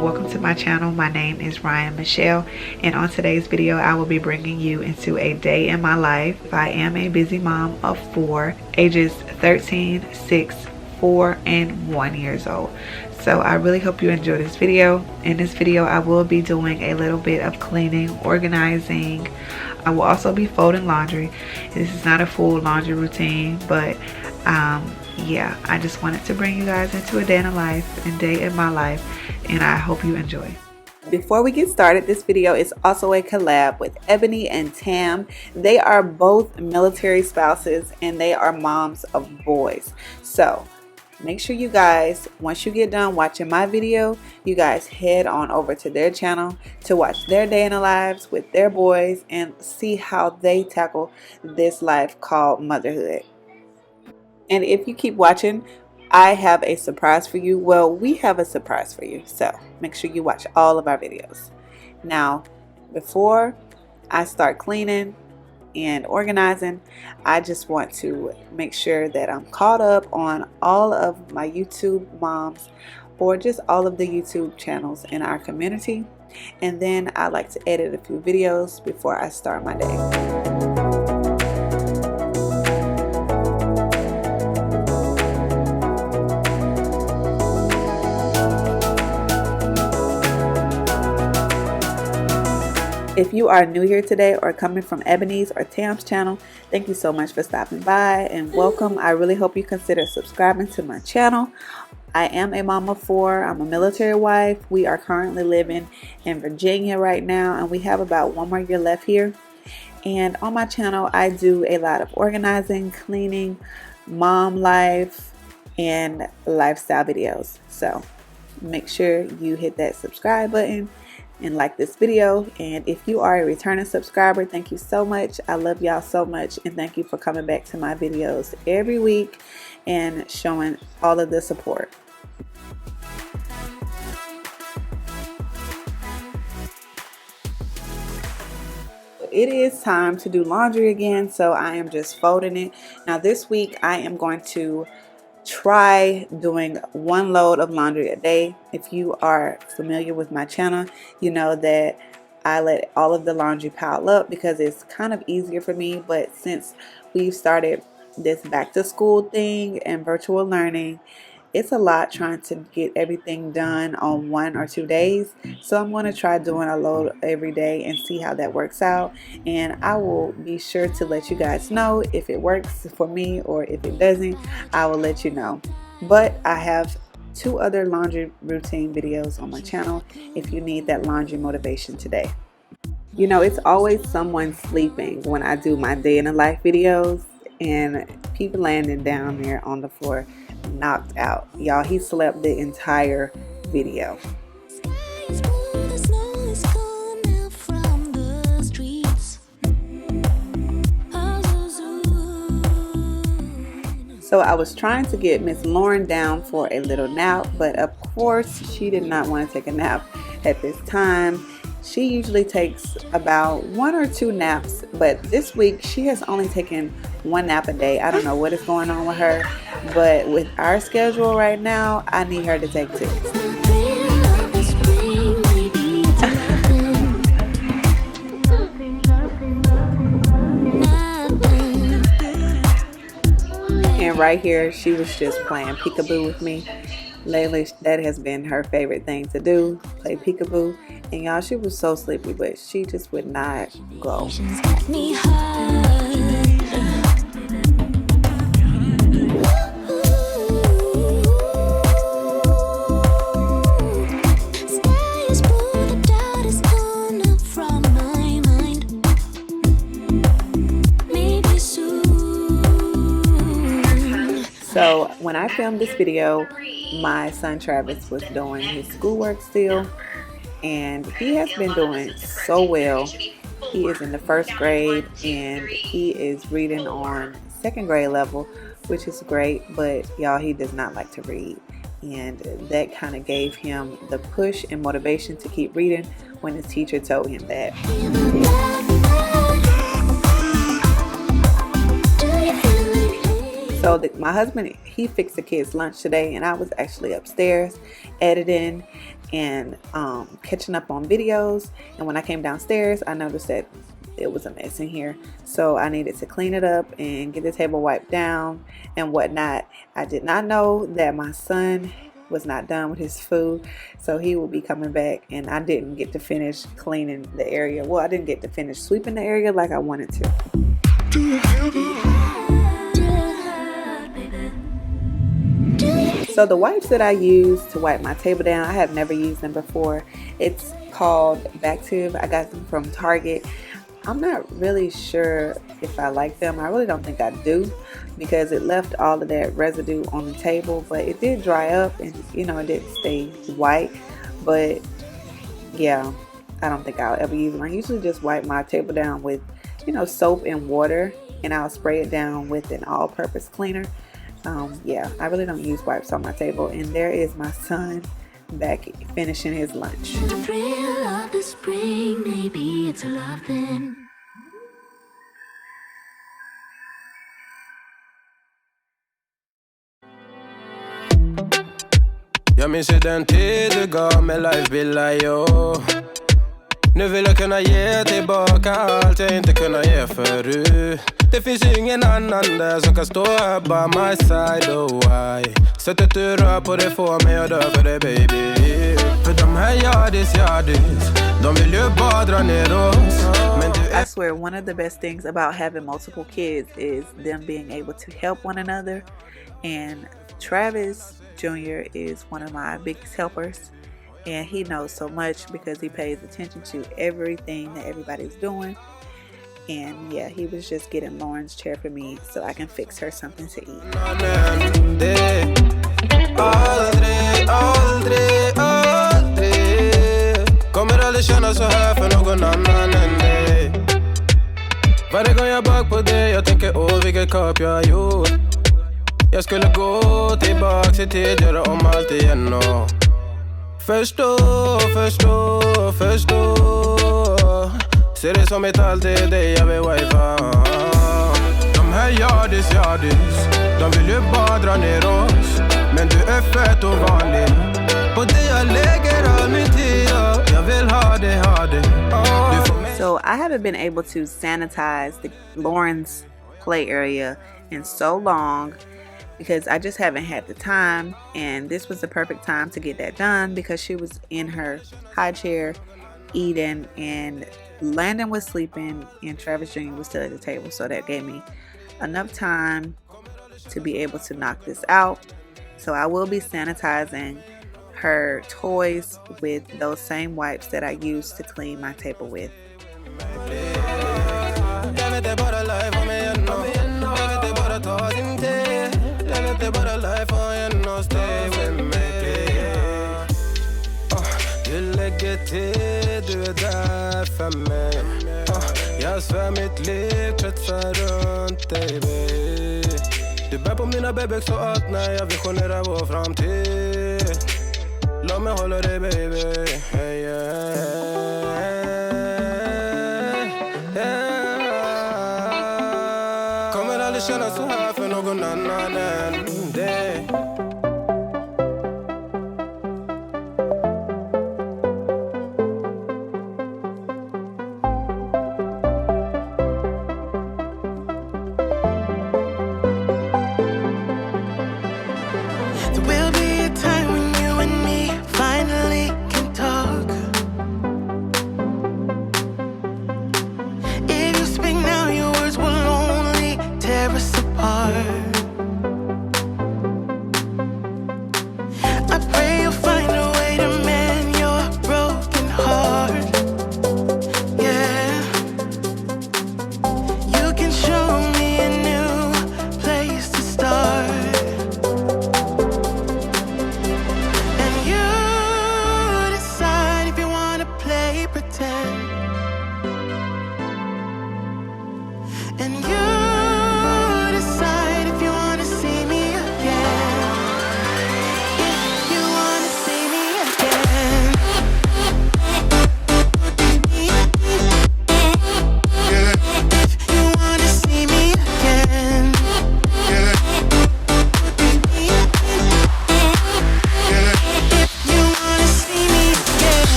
everyone, welcome to my channel. My name is Ryan Michelle, and on today's video I will be bringing you into a day in my life. I am a busy mom of 4, ages 13, 6, 4, and 1 years old. So I really hope you enjoy this video. In this video I will be doing a little bit of cleaning, organizing. I will also be folding laundry. This is not a full laundry routine, but yeah, I just wanted to bring you guys into a day in a life and day in my life, and I hope you enjoy. Before we get started, this video is also a collab with Ebony and Tam. They are both military spouses and they are moms of boys. So make sure you guys, once you get done watching my video, you guys head on over to their channel to watch their day in the lives with their boys and see how they tackle this life called motherhood. And if you keep watching, I have a surprise for you. Well, we have a surprise for you. So make sure you watch all of our videos. Now, before I start cleaning and organizing, I just want to make sure that I'm caught up on all of my YouTube moms or just all of the YouTube channels in our community. And then I like to edit a few videos before I start my day. If you are new here today or coming from Ebony's or Tam's channel, thank you so much for stopping by and welcome. I really hope you consider subscribing to my channel. I am a mom of 4. I'm a military wife. We are currently living in Virginia right now, and we have about 1 more year left here. And on my channel, I do a lot of organizing, cleaning, mom life, and lifestyle videos. So make sure you hit that subscribe button and like this video. And if you are a returning subscriber, thank you so much. I love y'all so much, and thank you for coming back to my videos every week and showing all of the support. It is time to do laundry again, so I am just folding it. Now this week I am going to try doing 1 load of laundry a day. If you are familiar with my channel, you know that I let all of the laundry pile up because it's kind of easier for me. But since we've started this back to school thing and virtual learning, it's a lot trying to get everything done on 1 or 2 days. So I'm going to try doing a load every day and see how that works out. And I will be sure to let you guys know if it works for me, or if it doesn't, I will let you know. But I have 2 other laundry routine videos on my channel if you need that laundry motivation today. You know, it's always someone sleeping when I do my day in the life videos, and people landing down there on the floor knocked out. Y'all, he slept the entire video. So I was trying to get Miss Lauren down for a little nap, but of course she did not want to take a nap at this time. She usually takes about 1 or 2 naps, but this week she has only taken 1 nap a day. I don't know what is going on with her, but with our schedule right now, I need her to take 2. And right here, she was just playing peekaboo with me. Lately, that has been her favorite thing to do, play peekaboo. And y'all, she was so sleepy, but she just would not go. So when I filmed this video, my son Travis was doing his schoolwork still, and he has been doing so well. He is in the 1st grade and he is reading on 2nd grade level, which is great, but y'all, he does not like to read, and that kind of gave him the push and motivation to keep reading when his teacher told him that. So So my husband, he fixed the kids' lunch today, and I was actually upstairs editing and catching up on videos. And when I came downstairs, I noticed that it was a mess in here, so I needed to clean it up and get the table wiped down and whatnot. I did not know that my son was not done with his food, so he will be coming back, and I didn't get to finish cleaning the area. Well, I didn't get to finish sweeping the area like I wanted to. So the wipes that I use to wipe my table down, I have never used them before. It's called Bactive. I got them from Target. I'm not really sure if I like them. I really don't think I do, because it left all of that residue on the table, but it did dry up, and you know, it didn't stay white. But yeah, I don't think I'll ever use them. I usually just wipe my table down with, you know, soap and water, and I'll spray it down with an all-purpose cleaner. Yeah, I really don't use wipes on my table. And there is my son back finishing his lunch. The thrill of the spring, maybe it's a love then. Jag minns ju den tid du gav mig life-bilder, jo. Nu vill jag kunna ge tillbaka allt jag inte kunna ge förut. Det finns ju ingen annan där som kan stå här by my side, oh why. Sättet du rör på det får mig att dö för dig, baby. För de här yardis, de vill ju bara dra ner oss. Men du I swear, one of the best things about having multiple kids is them being able to help one another. And Travis Jr. is one of my biggest helpers. And he knows so much because he pays attention to everything that everybody's doing. And yeah, he was just getting Lauren's chair for me so I can fix her something to eat. Kommer aldrig känna så här för någon annan än dig. Varje gång jag bak på dig, jag tänker åh vilket kap jag har gjort. Jag skulle gå tillbaks i tid, göra om allt igen och förstå. Ser det som ett allt, det är dig jag vill wifa. De här yardis, de vill ju bara dra ner oss. Men du är fett och vanlig. På det jag lägger all min tid. Jag vill ha det. So I haven't been able to sanitize Lauren's play area in so long, because I just haven't had the time, and this was the perfect time to get that done because she was in her high chair eating, and Landon was sleeping, and Travis Jr. was still at the table, so that gave me enough time to be able to knock this out. So I will be sanitizing her toys with those same wipes that I used to clean my table with. Du lägger till, du är där för mig. Jag svär mitt liv, kretsar runt dig, baby. Du bär på mina bebek så allt när jag visionerar vår framtid. Låt mig hålla dig, baby. Hey, kommer aldrig känna så här för någon annan än dig. And you decide if you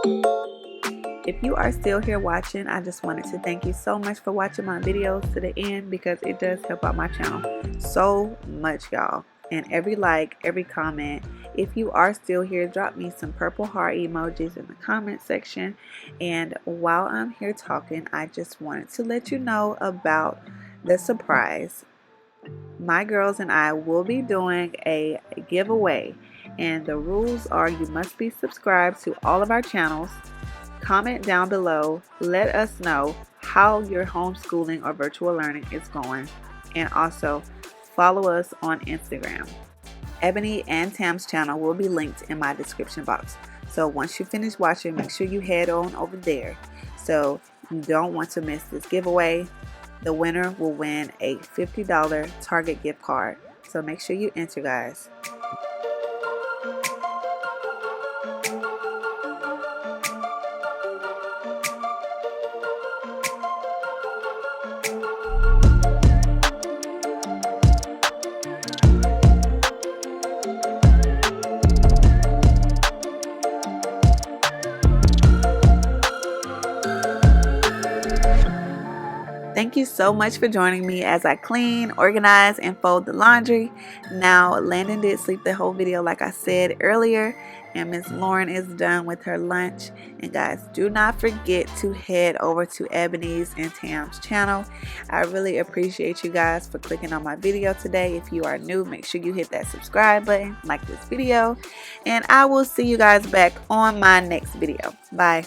If you are still here watching, I just wanted to thank you so much for watching my videos to the end, because it does help out my channel so much, y'all. And every like, every comment, if you are still here, drop me some purple heart emojis in the comment section. And while I'm here talking, I just wanted to let you know about the surprise. My girls and I will be doing a giveaway, and the rules are you must be subscribed to all of our channels. Comment down below, let us know how your homeschooling or virtual learning is going, and also follow us on Instagram. Ebony and Tam's channel will be linked in my description box. So once you finish watching, make sure you head on over there. So you don't want to miss this giveaway. The winner will win a $50 Target gift card. So make sure you enter, guys. Thank you so much for joining me as I clean, organize, and fold the laundry. Now, Landon did sleep the whole video like I said earlier, and Miss Lauren is done with her lunch. And guys, do not forget to head over to Ebony's and Tam's channel. I really appreciate you guys for clicking on my video today. If you are new, make sure you hit that subscribe button, like this video, and I will see you guys back on my next video. Bye.